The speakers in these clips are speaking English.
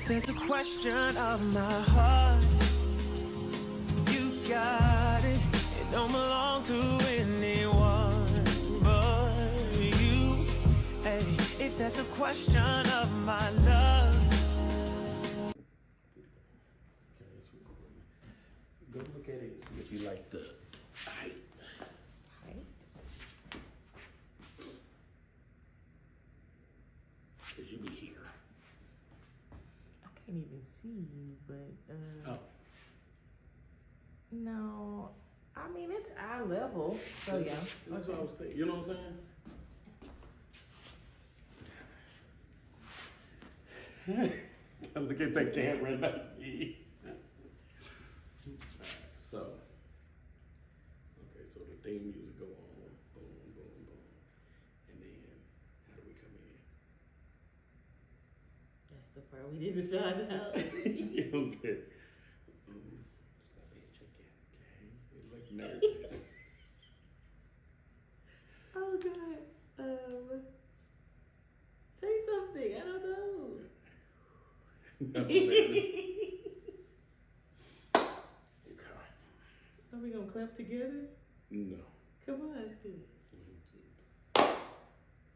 There's a question of my heart. You got it. It don't belong to anyone but you. Hey, if that's a question of my love. Go look at it and see if you like the height. Cause you be here. I can't even see you, but Oh. no. I mean, it's eye level. So yeah. That's what I was thinking. You know what I'm saying? Look at that camera, not me. So, okay, so the theme music go on, boom, boom, boom, and then how do we come in? That's the part we didn't find out. Okay. Stop being chicken, okay? It's like nervous. Oh God. Say something. I don't know. No, nervous. Are we gonna clap together? No. Come on, let's do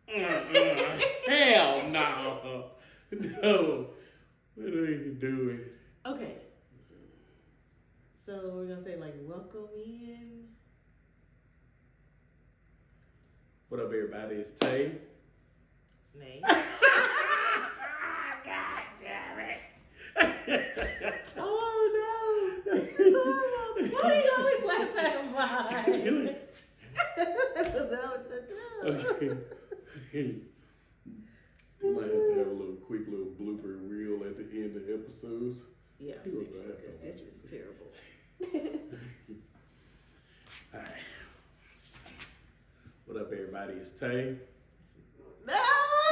it. Hell no. No. What are you doing? Okay. So we're gonna say like welcome in. What up, everybody? It's Tay. Snake. God damn it. Oh no! This is horrible. Why do you always laugh at mine? I don't know what to do. Okay. You might have to have a quick little blooper reel at the end of episodes. Yeah, seriously, because this is terrible. Alright. What up, everybody? It's Tay. No!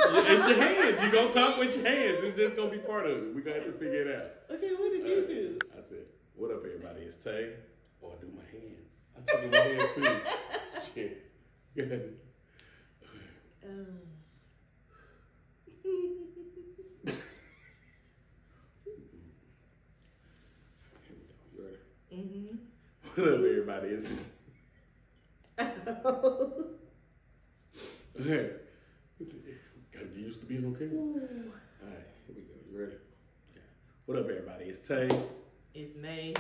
It's your hands. You're going to talk with your hands. It's just going to be part of it. We're going to have to figure it out. Okay, what did you do? That's it. What up, everybody? It's Tay. Oh, I do my hands. I took my hands too. Shit. Go ahead. You ready? Mm-hmm. What up, everybody? It's Gotta get used to being okay. Alright, here we go. You ready? Okay. What up, everybody? It's Tay. It's May.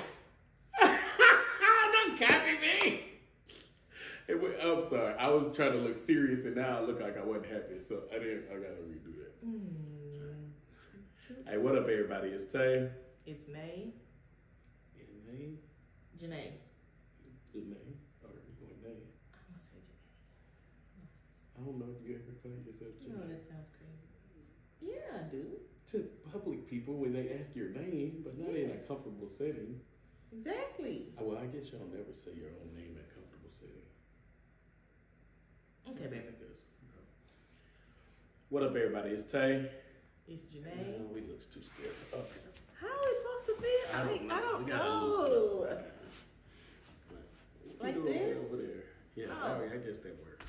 Don't copy me! I'm sorry. I was trying to look serious and now I look like I wasn't happy. So I gotta redo that. Hey, what up, everybody? It's Tay. It's May. And May? Janae. Janae? Or you going Nay? I'm gonna say I don't know if you ever call yourself Janae. No, Janae. that sounds crazy. Yeah, I do. To public people when they ask your name, but not in a comfortable setting. Exactly. Well, I guess y'all never say your own name in a comfortable setting. Okay, baby. Okay. What up, everybody? It's Tay. It's Janae. We looks too stiff. Okay. How are we supposed to feel? I don't know. We We gotta know. loosen it up. Like We do it this? over there. Yeah, Oh. I guess that works.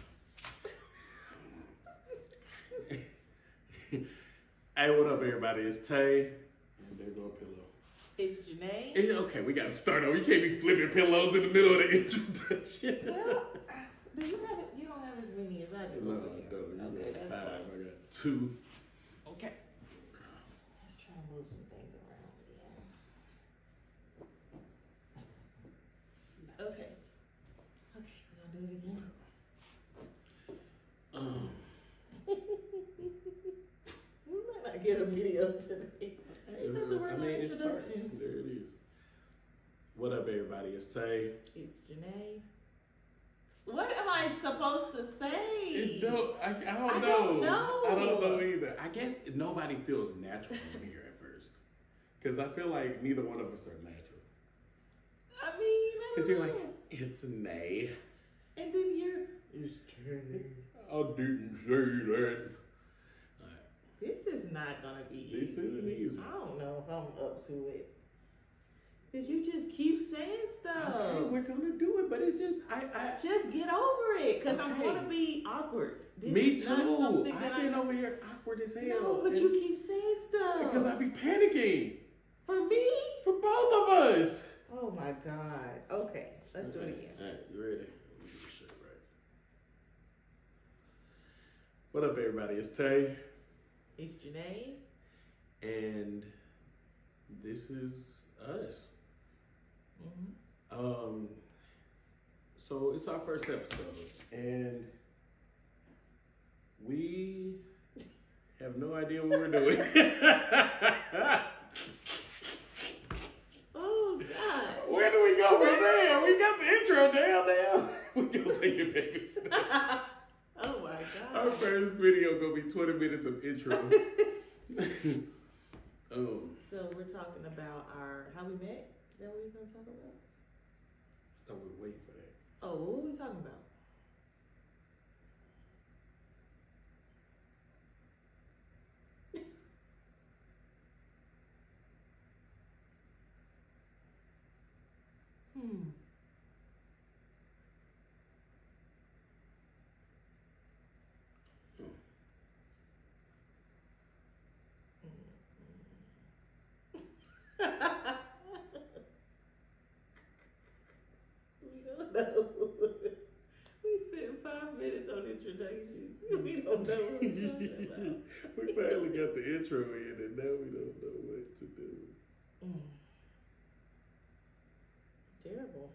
Hey, what up, everybody? It's Tay. And there go a pillow. It's Janae. Okay, we gotta start over. You can't be flipping pillows in the middle of the introduction. Well, do you have it? You don't have as many as I do. No, over I here. don't. You Okay, got that's 5. fine. I got 2. Okay. Let's try and move some things around then. Okay. Okay, we're gonna do it again. We might not get a video today. I just have to worry about it starts. introductions. There it is. What up, everybody? It's Tay. It's Janae. What am I supposed to say? I don't I know. don't know. I don't know either. I guess nobody feels natural from here at first. Because I feel like neither one of us are natural. I mean, I Because don't you're know. like, it's a nay. And then It's turning. I didn't say that. this is not gonna be easy. This isn't easy. I don't know if I'm up to it. Cause you just keep saying stuff. Okay, we're gonna do it, but it's just I Just get over it, cause I'm Okay. gonna be awkward. This me is not too. something that I've been over here awkward as hell. No, but you keep saying stuff. because I be panicking For me? for both of us. Oh my God. Okay, let's do it again. All right, you ready? Let me get this shit right. What up, everybody? It's Tay, It's Janae. and this is us. Mm-hmm. So it's our first episode, and we have no idea what we're doing. Oh God. Where do we go from there? We got the intro down now. We gonna take it back a step. Oh my God. Our first video gonna be 20 minutes of intro. So we're talking about our how we met. Is that what we're gonna talk about? I was waiting for that. Oh, what were we talking about? Hmm. We don't know. We spent 5 minutes on introductions. We don't know what we're talking about. We finally got the intro in, and now we don't know what to do. Terrible.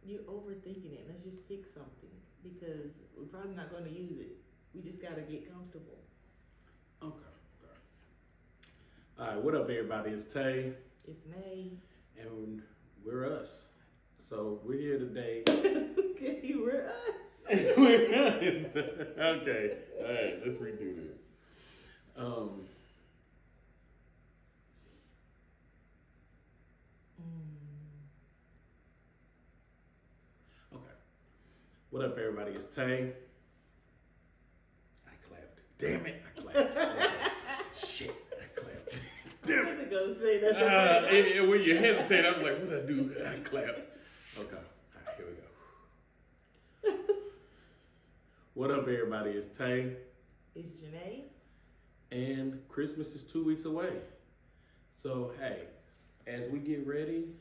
You're overthinking it. Let's just pick something because we're probably not going to use it. We just got to get comfortable. Okay. All right, what up, everybody? It's Tay, It's Nay. and we're us. So we're here today. Okay, we're us. We're us. Okay. All right, let's redo this. Okay. What up, everybody? It's Tay. I clapped. Damn it! I clapped. Shit! I clapped. Damn I it! wasn't going to say that. And when you hesitate, I was like, what did I do? I clapped. Okay. All right, here we go. What up, everybody? It's Tay. It's Janae. And Christmas is 2 weeks away. So, hey, as we get ready,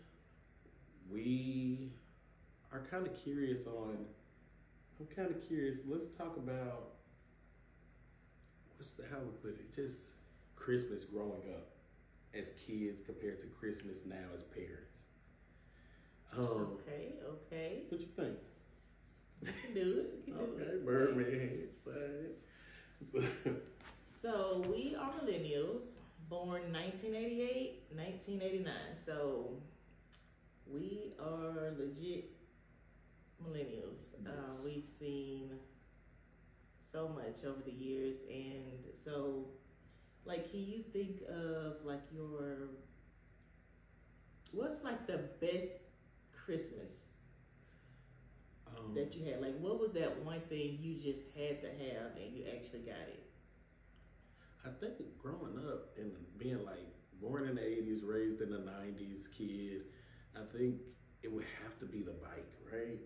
we are kind of curious on, let's talk about, how we put it, just Christmas growing up as kids compared to Christmas now as parents. Okay. What you think? We can do it. We can do Okay, it. Birdman, fine. So we are millennials, born 1988, 1989. So we are legit millennials. Yes. We've seen so much over the years, and so like, can you think of like what's like the best Christmas that you had? Like, what was that one thing you just had to have and you actually got it? I think growing up and being like born in the 80s, raised in the 90s kid, I think it would have to be the bike, right?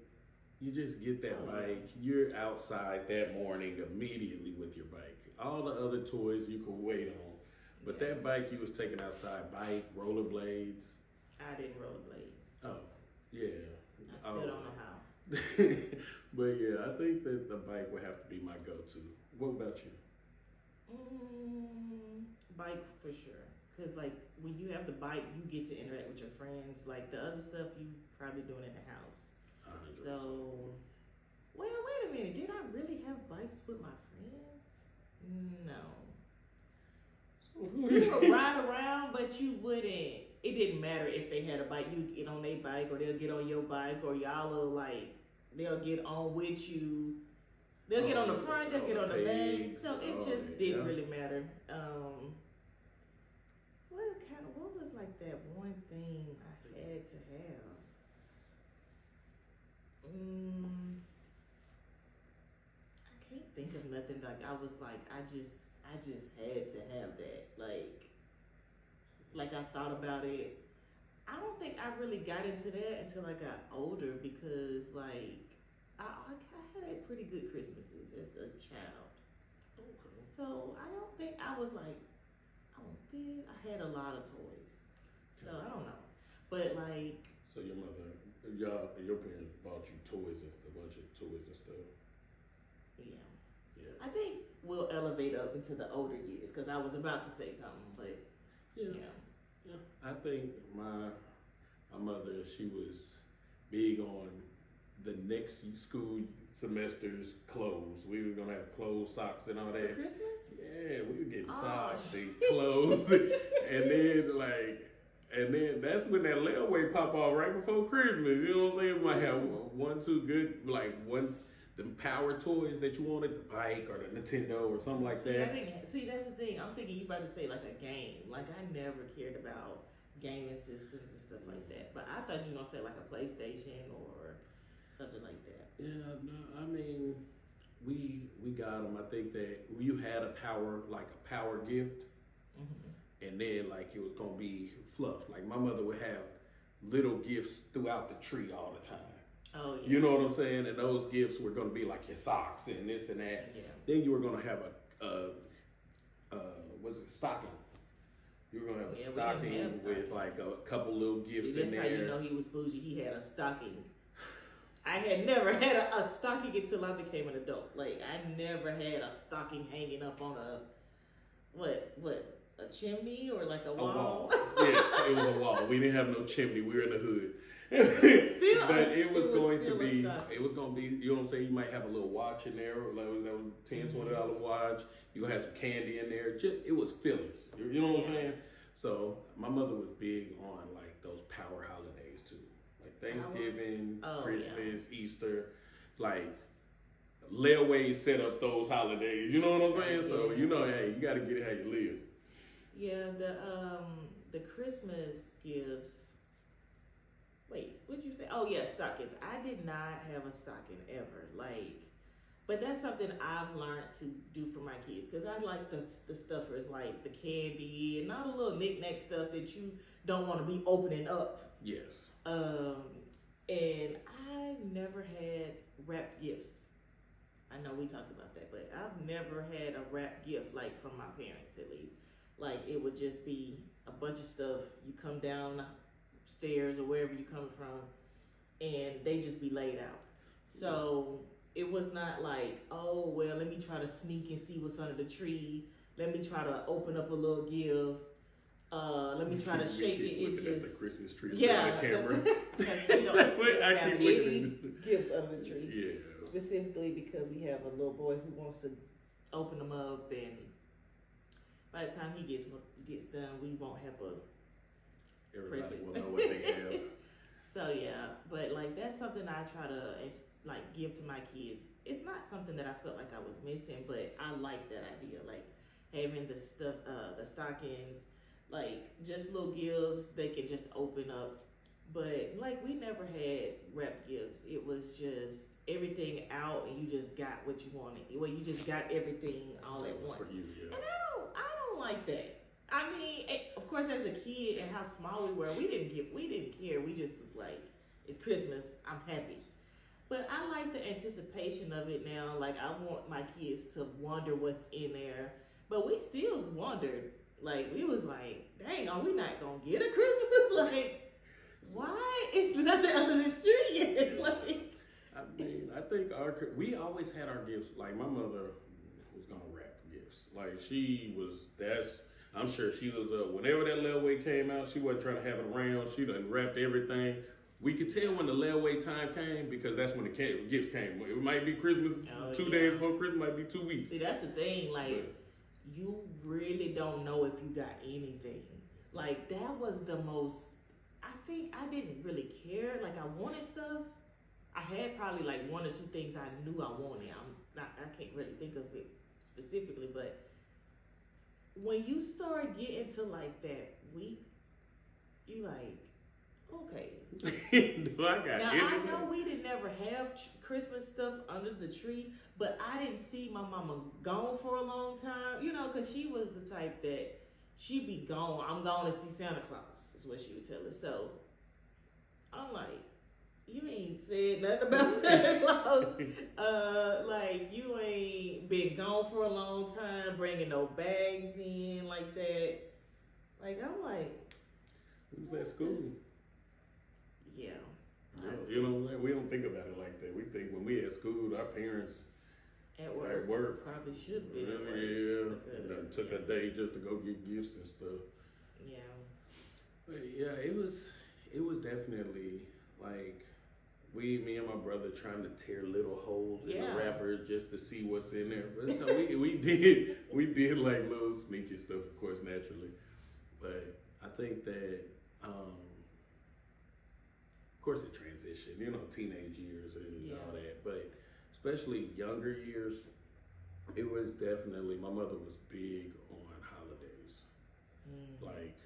You just get that bike, you're outside that morning immediately with your bike. All the other toys you can wait on. But that bike you was taking outside, bike, rollerblades. I didn't rollerblade. Oh, yeah. I still don't know how. But yeah, I think that the bike would have to be my go-to. What about you? Bike for sure. Cause like when you have the bike, you get to interact with your friends. Like the other stuff, you probably doing in the house. 100%. So, well, wait a minute. Did I really have bikes with my friends? No. You would ride around, but you wouldn't. It didn't matter if they had a bike. You get on their bike, or they'll get on your bike, or y'all will like they'll get on with you. They'll get on the front, they'll get on the back. So it just didn't really matter. What was like that one thing I had to have? I can't think of nothing. Like I was like I just had to have that. like I thought about it. I don't think I really got into that until I got older because like I had pretty good Christmases as a child. Okay. So I don't think I was like, oh, this. I had a lot of toys. So I don't know. But like, So your parents bought you toys and a bunch of toys and stuff. yeah. Yeah. I think we'll elevate up into the older years because I was about to say something, but Yeah. yeah. Yeah. I think my mother, she was big on the next school semester's clothes. We were gonna have clothes, socks, and all For that. Christmas? Yeah, we were getting Oh. socks and clothes, and then that's when that layaway pop off right before Christmas. You know what I'm saying? We might have one, two good the power toys that you wanted, the bike or the Nintendo or something like that. See, that's the thing. I'm thinking you about to say like a game. Like I never cared about gaming systems and stuff like that. But I thought you were gonna say like a PlayStation or something like that. Yeah, no, I mean, we got them. I think that you had a power gift, Mm-hmm. and then like it was gonna be fluff. Like my mother would have little gifts throughout the tree all the time. Oh yeah. You know what I'm saying? And those gifts were gonna be like your socks and this and that. Yeah. Then you were gonna have stocking. You were gonna have Yeah, a we stocking didn't have with stockings. like a couple little gifts See, in that's how there. you know he was bougie. He had a stocking. I had never had a stocking until I became an adult. Like I never had a stocking hanging up on a chimney or like a wall. Yes, it was a wall. We didn't have no chimney. We were in the hood. Still, but it was going to still a be. stocking. It was going to be. You know what I'm saying? You might have a little watch in there, like a $10, $20 watch. You gonna have some candy in there. Just it was fillers. You know what I'm Yeah. saying? So my mother was big on like those power holidays too, like Thanksgiving, Oh, Christmas, Easter, like layaway set up those holidays. You know what I'm saying? So you know, hey, you got to get it how you live. Yeah, the Christmas gifts. Wait, what'd you say? Oh yeah, stockings. I did not have a stocking ever. Like, but that's something I've learned to do for my kids because I like the stuffers, like the candy and all the little knick-knack stuff that you don't want to be opening up. Yes. And I never had wrapped gifts. I know we talked about that, but I've never had a wrapped gift like from my parents at least. Like it would just be a bunch of stuff. You come down stairs or wherever you coming from, and they just be laid out. So it was not like, oh well, let me try to sneak and see what's under the tree. Let me try to open up a little gift. Let me try to shake it. It's Looking at just the Christmas tree yeah. on the camera. We don't I have keep looking any at it. gifts under the tree. Yeah. Specifically because we have a little boy who wants to open them up, and by the time he gets done, we won't have a Everybody present. will know what they have. So yeah, but like that's something I try to like give to my kids. It's not something that I felt like I was missing, but I like that idea, like having the stuff, the stockings, like just little gifts they can just open up. But like we never had wrap gifts. It was just everything out, and you just got what you wanted. Well, you just got everything all That at was once. for you, yeah. And I don't like that. I mean, of course, as a kid and how small we were, we didn't care. We just was like, it's Christmas, I'm happy. But I like the anticipation of it now. Like I want my kids to wonder what's in there. But we still wondered. Like we was like, dang, are we not gonna get a Christmas? Like, why is nothing under the tree yet? Like, I mean, I think we always had our gifts. Like my mother was gonna wrap gifts. Like I'm sure she was whenever that layaway came out, she wasn't trying to have it around. She done wrapped everything. We could tell when the layaway time came because that's when the gifts came. It might be Christmas 2 days before Christmas, might be 2 weeks. see, that's the thing. Like, you really don't know if you got anything. Like that was the most. I think I didn't really care. Like I wanted stuff. I had probably like 1 or 2 things I knew I wanted. I can't really think of it specifically, but when you start getting to like that week, you like, okay. Do I got Now anything? I know we didn't never have Christmas stuff under the tree, but I didn't see my mama gone for a long time. You know, because she was the type that She'd be gone. I'm going to see Santa Claus, is what she would tell us. So I'm like, you ain't said nothing about Santa Claus. Like, you ain't been gone for a long time, bringing no bags in like that. Like, I'm like, We was at school. yeah. You know what I'm saying? We don't think about it like that. We think when we at school, our parents At work. at work. Probably should have been at work. Yeah, that took a day just to go get gifts and stuff. Yeah. But yeah, it was definitely like me and my brother trying to tear little holes in the wrapper just to see what's in there. But no, we did like little sneaky stuff, of course, naturally. But I think that of course it transitioned, teenage years and all that. But especially younger years, it was definitely, my mother was big on holidays. Like,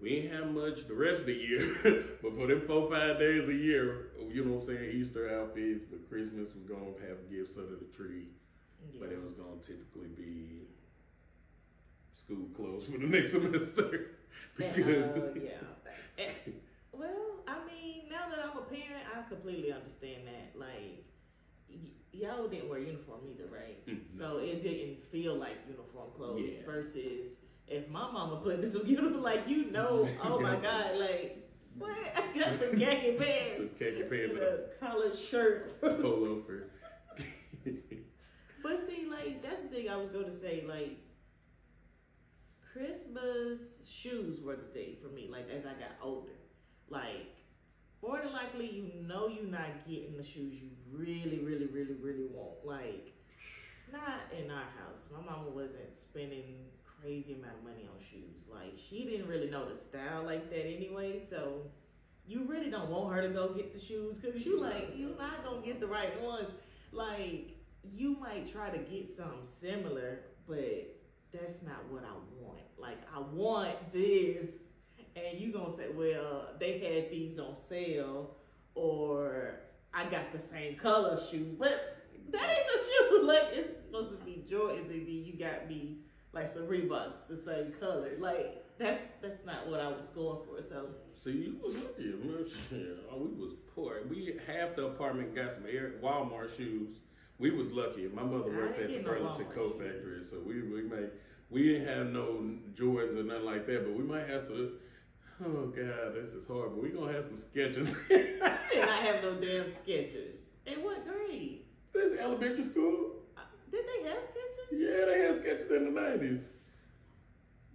we ain't have much the rest of the year, but for them 4-5 days a year, you know what I'm saying, Easter outfits, but Christmas was gonna have gifts under the tree, but it was gonna typically be school clothes for the next semester. Because well, I mean, now that I'm a parent, I completely understand that. Like, y'all didn't wear uniform either, right? No. So it didn't feel like uniform clothes Yeah. versus if my mama put this uniform, like, oh my God, like, what? I got some khaki pants. Some khaki pants and a collared shirt. polo for. But see, like, that's the thing I was going to say, like, Christmas shoes were the thing for me, like, as I got older. Like, more than likely, you're not getting the shoes you really, really, really, really want. Like, not in our house. My mama wasn't spending crazy amount of money on shoes. Like, she didn't really know the style like that anyway, so you really don't want her to go get the shoes because you're not going to get the right ones. Like, you might try to get something similar, but that's not what I want. Like, I want this. And you gonna say, well, they had these on sale, or I got the same color shoe, but that ain't the shoe. Like, it's supposed to be Jordans, and then you got me like some Reeboks, the same color. Like, that's not what I was going for. So you was lucky. We was poor. Half the apartment got some Walmart shoes. We was lucky. My mother worked at the Burlington Coat Factory, so we didn't have no Jordans or nothing like that, but we might have some. Oh God, this is horrible. We gonna have some Skechers. I did not have no damn Skechers. In what grade? This is elementary school. Did they have Skechers? Yeah, they had Skechers in the 90s.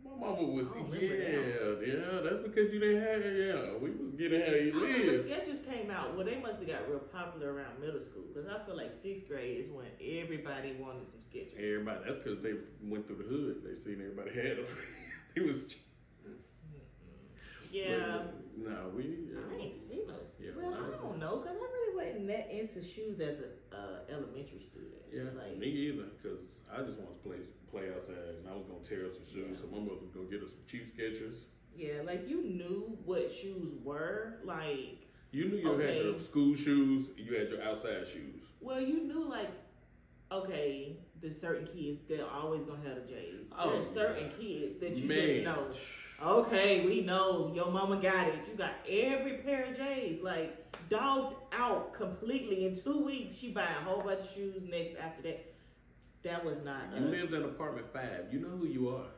My mama was, that's because you didn't have, we was getting how you I remember live. Skechers came out, well, they must have got real popular around middle school, because I feel like 6th grade is when everybody wanted some Skechers. Everybody, that's because they went through the hood. They seen everybody had them. It was Yeah. No, I ain't seen those. Yeah, Well, I don't know, because I really wasn't that into shoes as a elementary student. Yeah, Like, me either, because I just wanted to play outside, and I was going to tear up some shoes, so my mother was going to get us some cheap Skechers. yeah, like, you knew what shoes were, like. You knew you had your school shoes, you had your outside shoes. Well, you knew, like, okay, there's certain kids, they're always going to have the J's. Oh, there's certain kids that you man. just know. Okay, we know your mama got it. You got every pair of J's, like, dogged out completely. In 2 weeks, she buy a whole bunch of shoes. Next, after that, that was not You us. lived in apartment 5. You know who you are.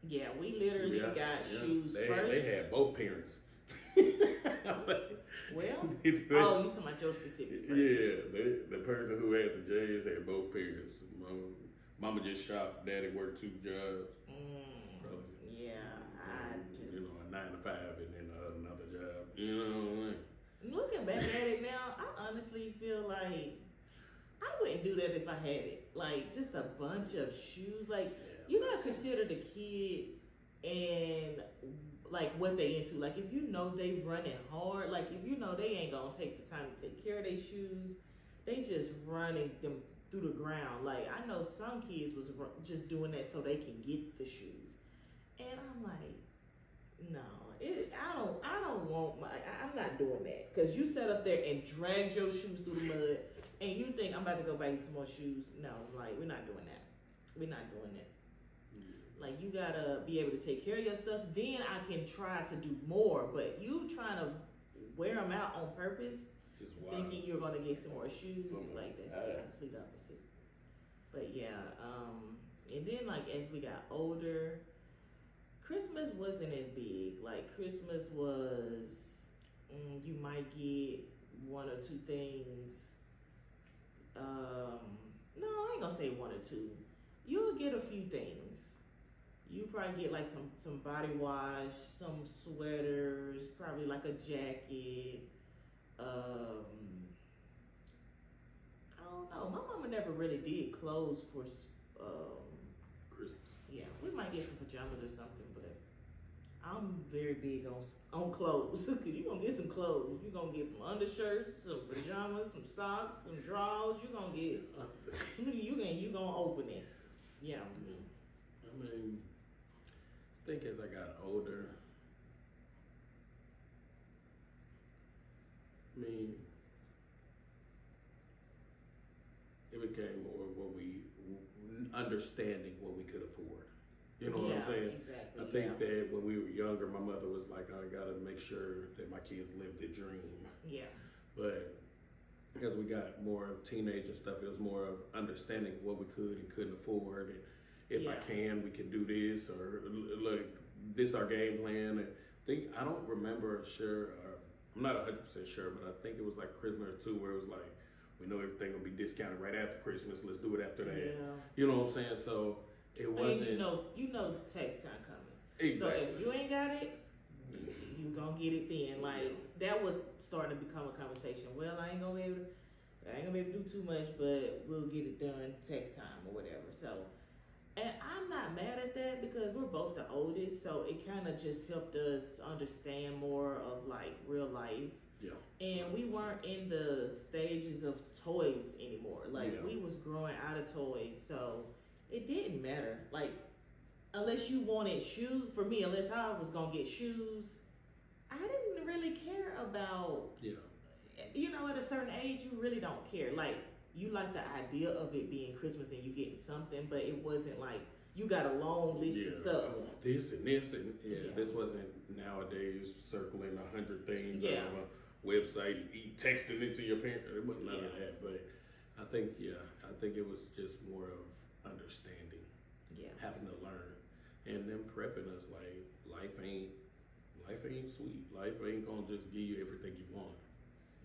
Yeah, we literally got shoes they first. They had both parents. Well, you talking about your specific person. Yeah, the person who had the J's had both parents. Mama just shopped. Daddy worked 2 jobs. Yeah, a 9 to 5 and then another job. You know what I mean? Looking back at it now, I honestly feel like I wouldn't do that if I had it. Like, just a bunch of shoes. Like, you gotta consider the kid and like what they into. Like, if you know they running hard, like if you know they ain't gonna take the time to take care of their shoes, they just running them through the ground. Like, I know some kids was just doing that so they can get the shoes, and I'm like, no, I don't want I'm not doing that, because you sat up there and dragged your shoes through the mud, and you think I'm about to go buy you some more shoes. No, like, we're not doing that. We're not doing that. Like, you gotta be able to take care of your stuff. Then I can try to do more. But you trying to wear them out on purpose, It's wild. thinking you're gonna get some more shoes, Something like that's like the that. complete opposite. But yeah, and then like as we got older, Christmas wasn't as big. Like Christmas was, you might get one or two things. No, I ain't gonna say one or two. You'll get a few things. You probably get like some body wash, some sweaters, probably like a jacket. I don't know. My mama never really did clothes for. Christmas. Yeah, we might get some pajamas or something, but I'm very big on clothes. Cause you gonna get some clothes. You gonna get some undershirts, some pajamas, some socks, some drawers. You gonna get some. You gonna open it. Yeah. Yeah. I mean, I think as I got older, I mean, it became more what we understanding what we could afford. You know what I'm saying? Exactly. I think that when we were younger, my mother was like, I gotta make sure that my kids live the dream. Yeah. But as we got more of teenage and stuff, it was more of understanding what we could and couldn't afford. And if I can, we can do this, or look, this our game plan. And I don't remember I'm not 100% sure, but I think it was like Christmas or two where it was like, we know everything will be discounted right after Christmas. Let's do it after that. Yeah. You know what I'm saying? So it wasn't. And you know tax time coming. Exactly. So if you ain't got it, you gonna get it then. Like that was starting to become a conversation. Well, I ain't gonna be able to do too much, but we'll get it done tax time or whatever. So, and I'm not mad at that because we're both the oldest, so it kind of just helped us understand more of like real life. Yeah. And we weren't in the stages of toys anymore. Like we was growing out of toys, so it didn't matter. Like unless you wanted shoes, for me, unless I was gonna get shoes, I didn't really care about. Yeah. You know, at a certain age, you really don't care. Like you like the idea of it being Christmas and you getting something, but it wasn't like you got a long list of stuff. This and this and this wasn't nowadays circling 100 things Yeah. on a website, texting it to your parents. It wasn't none of that. But I think it was just more of understanding, having to learn, and them prepping us like life ain't sweet. Life ain't gonna just give you everything you want.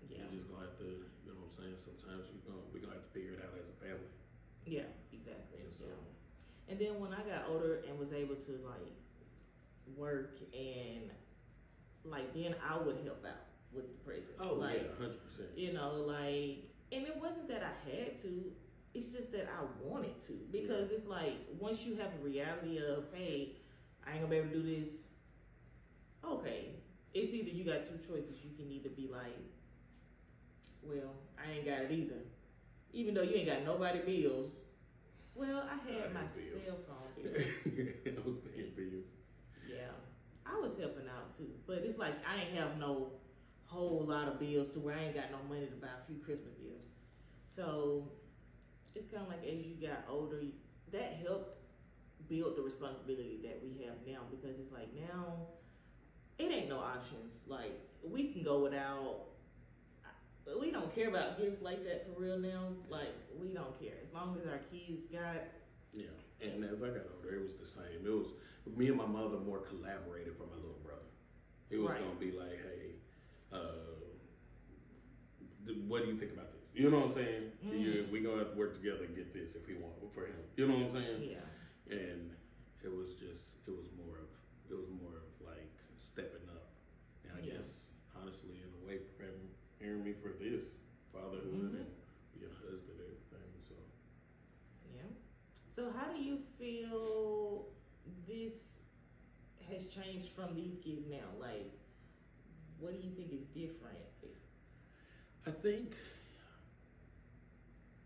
Yeah. You just gonna have to, you know what I'm saying? Sometimes we're gonna have to figure it out as a family. Yeah, exactly. And so, And then when I got older and was able to like work and like then I would help out with the presents. oh like, yeah, 100%. You know, like, and it wasn't that I had to. It's just that I wanted to because it's like once you have the reality of hey, I ain't gonna be able to do this. Okay, it's either you got two choices. You can either be like, well, I ain't got it either, even though you ain't got nobody bills. Well, I had my cell phone bill. I was paying bills. Yeah, I was helping out too, but it's like I ain't have no whole lot of bills to where I ain't got no money to buy a few Christmas gifts. So it's kind of like as you got older, that helped build the responsibility that we have now because it's like now it ain't no options. Like we can go without. We don't care about gifts like that for real now. Like we don't care as long as our kids got. Yeah, and as I got older, it was the same. It was me and my mother more collaborated for my little brother. It was gonna be like, hey, what do you think about this? You know what I'm saying? We gonna have to work together and get this if we want for him. You know what I'm saying? Yeah. And it was more of like stepping up. And I guess honestly, in a way, preparing me for this fatherhood and being a husband and everything. So yeah. So how do you feel this has changed from these kids now? Like, what do you think is different? I think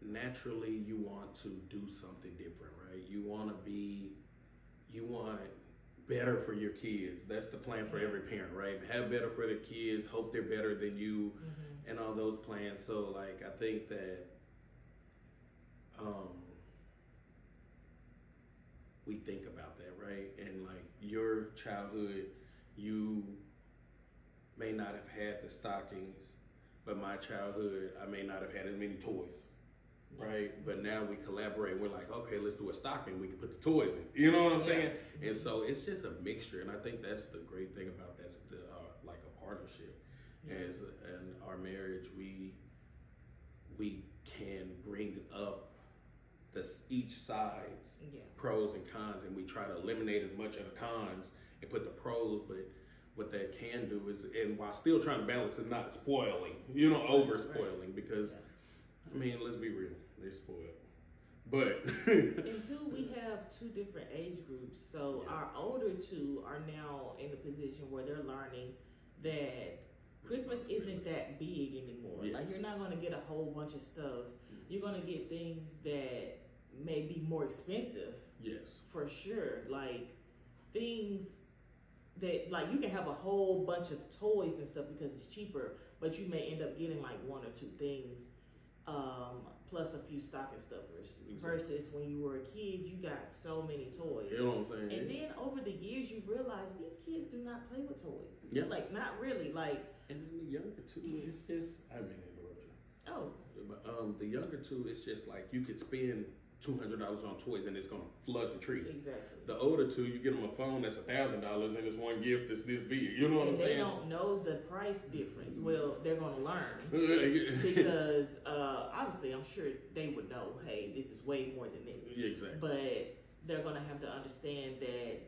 naturally you want to do something different, right? You want better for your kids. That's the plan for every parent, right? Have better for the kids, hope they're better than you, and all those plans. So like I think that we think about that, right? right? And like your childhood, you may not have had the stockings, but my childhood, I may not have had as many toys, right? But now we collaborate. We're like, okay, let's do a stocking. We can put the toys in. You know what I'm saying? And so it's just a mixture, and I think that's the great thing about that, like a partnership. As in our marriage, we can bring up each side's pros and cons, and we try to eliminate as much of the cons and put the pros. But what that can do is, and while still trying to balance it, not spoiling, over spoiling, because I mean, let's be real, they're spoiled. But and two, we have two different age groups. So our older two are now in the position where they're learning that Christmas isn't that big anymore. Yes. Like, you're not going to get a whole bunch of stuff. You're going to get things that may be more expensive. Yes. For sure. Like, things that, like, you can have a whole bunch of toys and stuff because it's cheaper, but you may end up getting like one or two things, plus a few stocking stuffers. Exactly. Versus when you were a kid, you got so many toys. You know what I'm saying? And then over the years, you realize these kids do not play with toys. Yeah. Like, not really. Like, and then the younger two, it's just, I mean, interrupt you. oh, But the younger two, it's just like you could spend $200 on toys and it's gonna flood the tree. exactly. The older two, you get them a phone that's $1,000 and it's one gift that's this big. You know what And I'm they saying? don't know the price difference. Well, they're going to learn. Because obviously, I'm sure they would know, hey, this is way more than this. Yeah, exactly. But they're going to have to understand that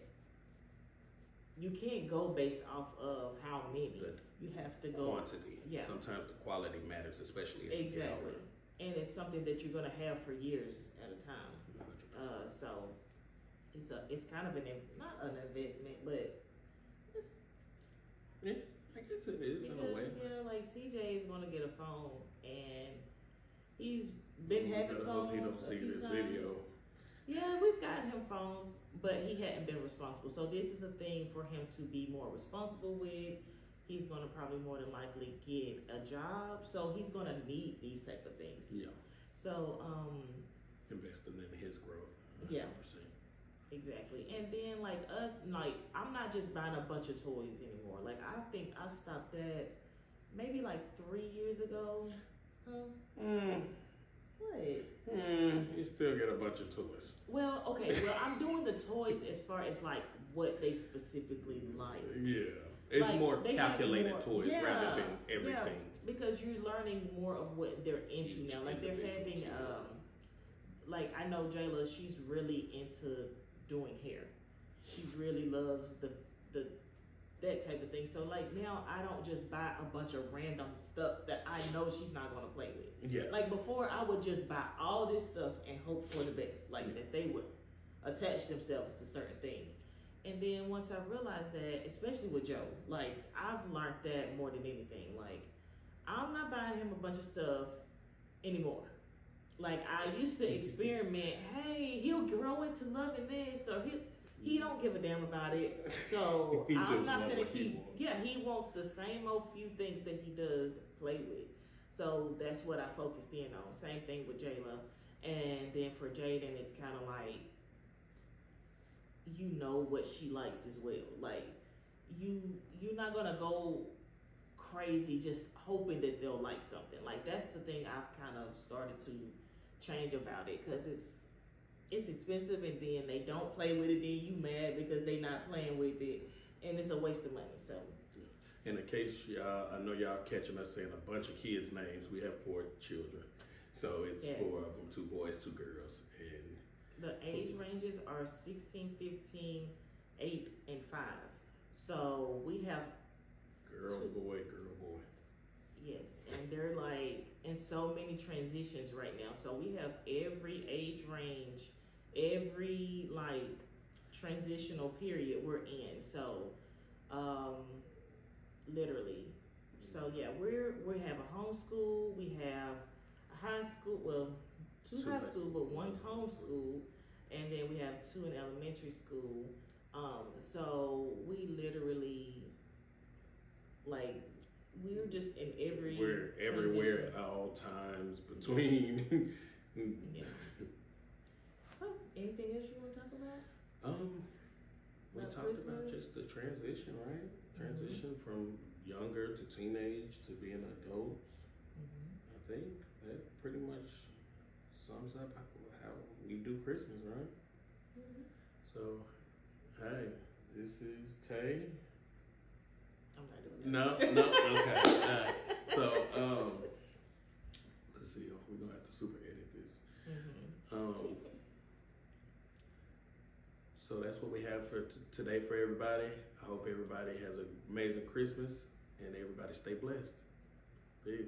you can't go based off of how many. You have to go Quantity. Yeah. Sometimes the quality matters, especially as you get exactly, older. and it's something that you're going to have for years at a time. 100%. So it's kind of not an investment, but it's Yeah, I guess it is in a way. because like TJ is going to get a phone, and he's been having I hope he don't phones a see few this times. video. Yeah, we've gotten him phones, but he hadn't been responsible. So this is a thing for him to be more responsible with. He's going to probably more than likely get a job, so he's going to need these type of things. Yeah. So Investing in his growth. 100%. Yeah. Exactly. And then like us, like I'm not just buying a bunch of toys anymore. Like I think I stopped that maybe like 3 years ago. Huh? What? You still get a bunch of toys. Well, okay. Well, I'm doing the toys as far as like what they specifically like. Yeah. It's Like, more they have calculated more- toys yeah, rather than everything. Yeah, because you're learning more of what they're into Each now. Like they're individual having, kid. like I know Jayla, she's really into doing hair. She really loves the that type of thing. So like now I don't just buy a bunch of random stuff that I know she's not gonna play with. Yeah. Like before, I would just buy all this stuff and hope for the best, like that they would attach themselves to certain things. And then once I realized that, especially with Joe, like I've learned that more than anything. Like I'm not buying him a bunch of stuff anymore. Like I used to experiment. Hey, he'll grow into loving this, or he don't give a damn about it. So He I'm just not want gonna what he keep. wants. Yeah, he wants the same old few things that he does play with. So that's what I focused in on. Same thing with Jayla, and then for Jaden, it's kind of like you know what she likes as well. Like you're not gonna go crazy just hoping that they'll like something. Like that's the thing I've kind of started to change about it, because it's expensive, and then they don't play with it, then you mad because they not playing with it, and it's a waste of money. So In the case y'all, I know y'all catching us saying a bunch of kids' names. We have 4 children, so it's Yes. 4 of them: 2 boys, 2 girls, and the age ranges are 16, 15, 8, and 5. So we have girl, boy, girl, boy. yes, and they're like in so many transitions right now. So we have every age range, every like transitional period we're in. So literally. So yeah, we have a homeschool, we have a high school, well, 2 high school, but one's homeschool, and then we have 2 in elementary school. So we literally like we're just in every We're everywhere transition. at all times between. Yeah. So anything else you want to talk about? talked about Christmas. just the transition, right? Transition from younger to teenage to being adults. I think that pretty much sums up how we do Christmas, right? So, hey, this is Tay. I'm not doing that. No, okay. So, let's see. We're gonna have to super edit this. So that's what we have for today for everybody. I hope everybody has an amazing Christmas and everybody stay blessed. Peace.